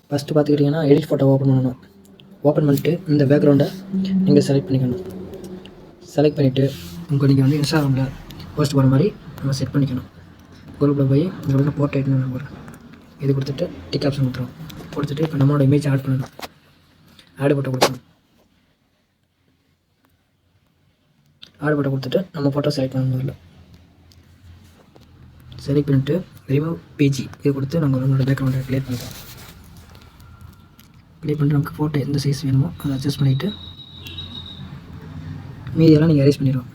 First பார்த்துக்கிட்டிங்கன்னா edit photo open பண்ணணும். Open பண்ணிவிட்டு இந்த பேக்ரவுண்டை நீங்கள் செலக்ட் பண்ணிக்கணும். செலக்ட் பண்ணிவிட்டு நீங்கள் வந்து இன்ஸ்டாகிராமில் போஸ்ட் போகிற மாதிரி நம்ம செட் பண்ணிக்கணும். குரூப்பில் போய் இந்த வந்து போர்ட்ரேட்னு போகிறேன், இது கொடுத்துட்டு டிக் ஆப்ஷன் கொடுத்துருவோம். கொடுத்துட்டு இப்போ நம்மளோட இமேஜ் ஆட் பண்ணணும். ஆட் ஃபோட்டோ கொடுக்கணும். ஆட் ஃபோட்டோ கொடுத்துட்டு நம்ம ஃபோட்டோ செலக்ட் பண்ணணும். முதல்ல செலக்ட் பண்ணிவிட்டு ரிமூவ் பேஜி இது கொடுத்து நம்ம நம்மளோட பேக்ரவுண்டை க்ளியர் பண்ணிக்கலாம். க்ளியர் பண்ணிட்டு நமக்கு ஃபோட்டோ எந்த சைஸ் வேணுமோ அதை அட்ஜஸ்ட் பண்ணிவிட்டு மீதியெல்லாம் நீங்கள் எரேஸ் பண்ணிடுவோம்.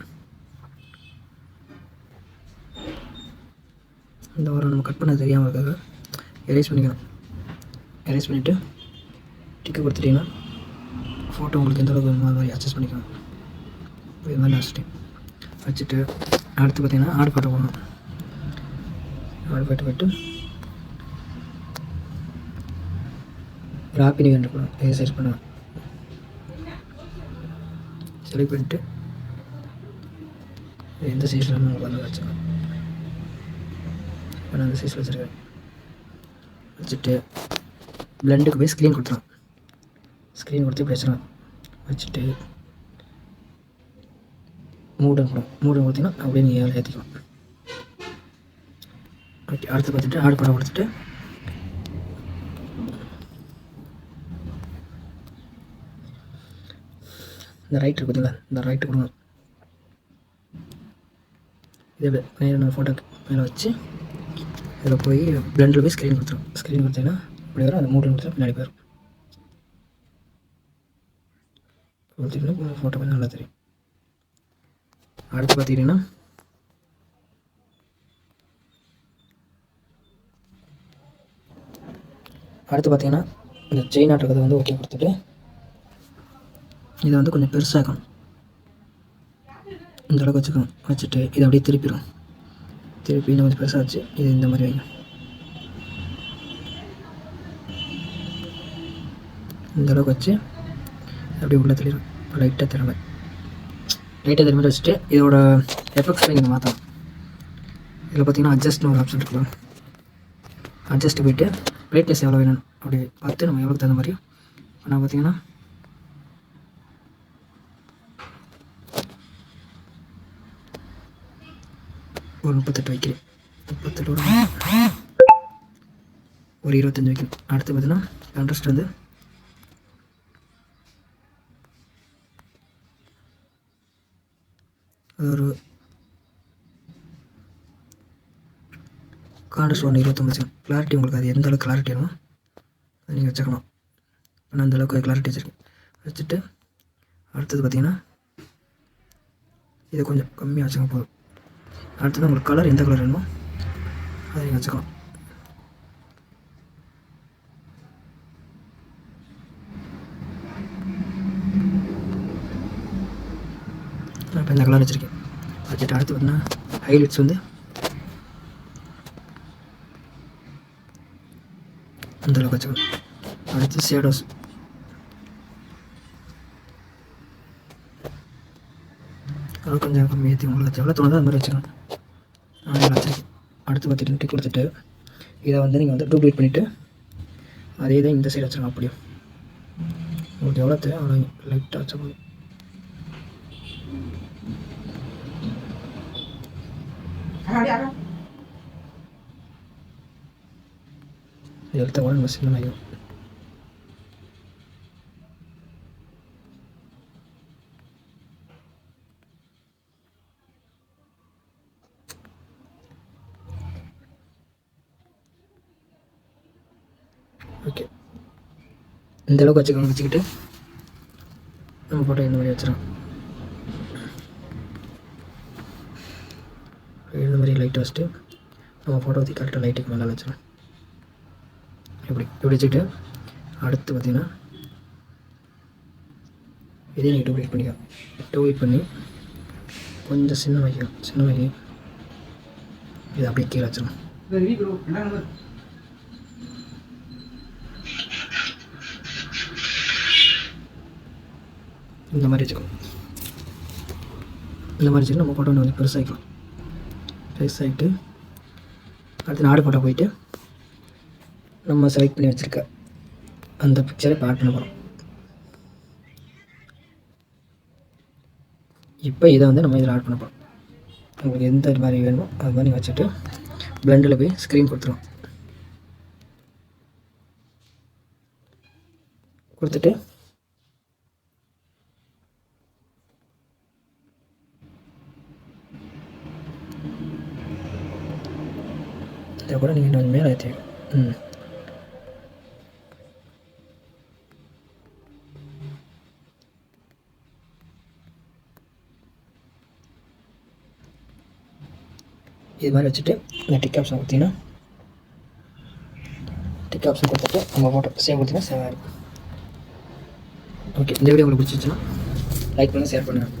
இந்த வாரம் நம்ம கட் பண்ண தெரியாமல் இருக்காங்க, எரேஸ் பண்ணிக்கணும். எரேஸ் பண்ணிவிட்டு டிக்கு கொடுத்துட்டிங்கன்னா ஃபோட்டோ உங்களுக்கு எந்த அளவுக்கு வேணுமோ அது மாதிரி அட்ஜஸ்ட் பண்ணிக்கணும். இது மாதிரி வச்சுட்டு அடுத்து பார்த்திங்கன்னா ஆட் ஃபோட்டோ போடணும். ஆட் ஃபோட்டோ போய்ட்டு ஒரு ஹாப்பி நியூ இயர் போடணும். இதை சர்ச் பண்ணுவேன். செலக்ட் பண்ணிவிட்டு எந்த சைஸில் உங்களுக்கு வந்து வச்சுக்கணும். இப்போ நான் அந்த சைஸில் வச்சுருக்கேன். வச்சுட்டு பிளண்டுக்கு போய் ஸ்க்ரீன் கொடுத்துருவேன். ஸ்க்ரீன் கொடுத்து இப்படி வச்சுருவேன். வச்சுட்டு மூடன் கொடுத்தீங்கன்னா அப்படியே நீங்கள் ஏழை ஏற்றிக்கலாம். ஓகே, அடுத்து பார்த்துட்டு ஆட் படம் கொடுத்துட்டு இந்த ரைட்டு பார்த்தீங்களா, இந்த ரைட்டு கொடுங்க. இதில் மேலே நான் ஃபோட்டோக்கு மேலே வச்சு இதில் போய் பிளண்டில் போய் ஸ்க்ரீன் கொடுத்துரும். ஸ்க்ரீன் கொடுத்தீங்கன்னா இப்படி வரும். அந்த மூணு கொடுத்தா பின்னாடி போயிடும். கொடுத்தீங்கன்னா ஃபோட்டோ கொஞ்சம் நல்லா தெரியும். அடுத்து பார்த்துக்கிட்டிங்கன்னா இந்த செயின் ஆட்டுறதை வந்து ஓகே கொடுத்துட்டு இதை வந்து கொஞ்சம் பெருசாகணும். இந்த அளவுக்கு வச்சுக்கணும். வச்சுட்டு இதை அப்படியே திருப்பி இன்னும் கொஞ்சம் பெருசாக வச்சு இது இந்த மாதிரி வைக்கணும். இந்த அளவுக்கு வச்சு அப்படியே உள்ளே தெரியும். லைட்டாக தெரியுமா வச்சுட்டு இதோட எஃபெக்ட்ஸை நீங்கள் மாற்றலாம். இதில் பார்த்தீங்கன்னா அட்ஜஸ்ட்னு ஒரு ஆப்ஷன் இருக்குது. அட்ஜஸ்ட் போய்ட்டு பிரைட்னஸ் எவ்வளோ வேணும் அப்படி பார்த்து நம்ம எவ்வளோக்கு தகுந்த மாதிரி நான் பார்த்தீங்கன்னா ஒரு 38 வைக்கிறேன். 38 ஒரு 25 வைக்கணும். அடுத்து பார்த்தீங்கன்னா கான்ட்ராஸ்ட் வந்து ஒரு கான்ட்ராஸ்ட் 29 வச்சுக்கணும். கிளாரிட்டி உங்களுக்கு அது எந்த அளவுக்கு கிளாரிட்டி வேணுமோ அது நீங்கள் வச்சுக்கலாம். இப்போ நான் அந்தளவுக்கு கிளாரிட்டி வச்சுருக்கேன். வச்சுட்டு அடுத்தது பார்த்திங்கன்னா இதை கொஞ்சம் கம்மியாக வச்சுக்க போதும். அடுத்தது உங்களுக்கு கலர் எந்த கலர் வேணுமோ அதை நீங்கள் வச்சுக்கலாம். நான் இப்போ இந்த கலர் வச்சுருக்கேன். வச்சுட்டு அடுத்து பார்த்தீங்கன்னா ஹைலைட்ஸ் வந்து அந்தளவுக்கு வச்சுக்கணும். அடுத்து ஷேடோஸ் அது கொஞ்சம் கம்மி ஏற்றி உங்களுக்கு எவ்வளோ தோணுதோ அது மாதிரி வச்சுக்கணும். நான் வச்சுருக்கேன். அடுத்து பார்த்துட்டு டிக் கொடுத்துட்டு இதை வந்து நீங்கள் வந்து டூப்ளிகேட் பண்ணிவிட்டு அதே தான் இந்த சைடு வச்சுருங்க. அப்படியும் உங்களுக்கு எவ்வளோ தேவை அவ்வளோ லைட்டாக வச்சுக்கணும். எடுத்த கூட நம்ம சின்னமாகிடும். ஓகே, இந்த அளவுக்கு வச்சுக்கிட்டு நம்ம ஃபோட்டோ இந்த மாதிரி வச்சிடலாம். இந்த மாதிரி லைட் வச்சுட்டு நம்ம ஃபோட்டோ ஊற்றி கரெக்டாக லைட்டுக்கு மேலே வச்சிடலாம். இப்படி வச்சுக்கிட்டு அடுத்து பார்த்திங்கன்னா இதே நீங்கள் டூப்ளிகேட் பண்ணிக்கலாம். டூப்ளிகேட் பண்ணி கொஞ்சம் சின்னமாக்கி இதை அப்படியே கீழே வச்சிடலாம். இந்த மாதிரி வச்சுக்கணும். இந்த மாதிரி வச்சுட்டு நம்ம ஃபோட்டோ வந்து பெருசாகிட்டு அடுத்து நாடு ஃபோட்டோ போயிட்டு நம்ம செலக்ட் பண்ணி வச்சுருக்க அந்த பிக்சரை இப்போ ஆட் பண்ண போகிறோம். இப்போ இதை வந்து நம்ம இதில் ஆட் பண்ண போகிறோம். உங்களுக்கு எந்த மாதிரி வேணுமோ அது மாதிரி வச்சுட்டு பிளெண்டில் போய் ஸ்க்ரீன் கொடுத்துட்டு இதை கூட நீங்கள் கொஞ்சம் மேலே ஏற்றி இது மாதிரி வச்சுட்டு இந்த டிக் ஆப்ஷன் கொடுத்தீங்கன்னா டிக் ஆப்ஷன் கொடுத்துட்டு உங்கள் ஃபோட்டோ சேவ் கொடுத்தீங்கன்னா சேவ் ஆகிடும். ஓகே, இந்த வீடியோ உங்களுக்கு பிடிச்சிச்சுன்னா லைக் பண்ணுங்கள், ஷேர் பண்ணுங்கள்.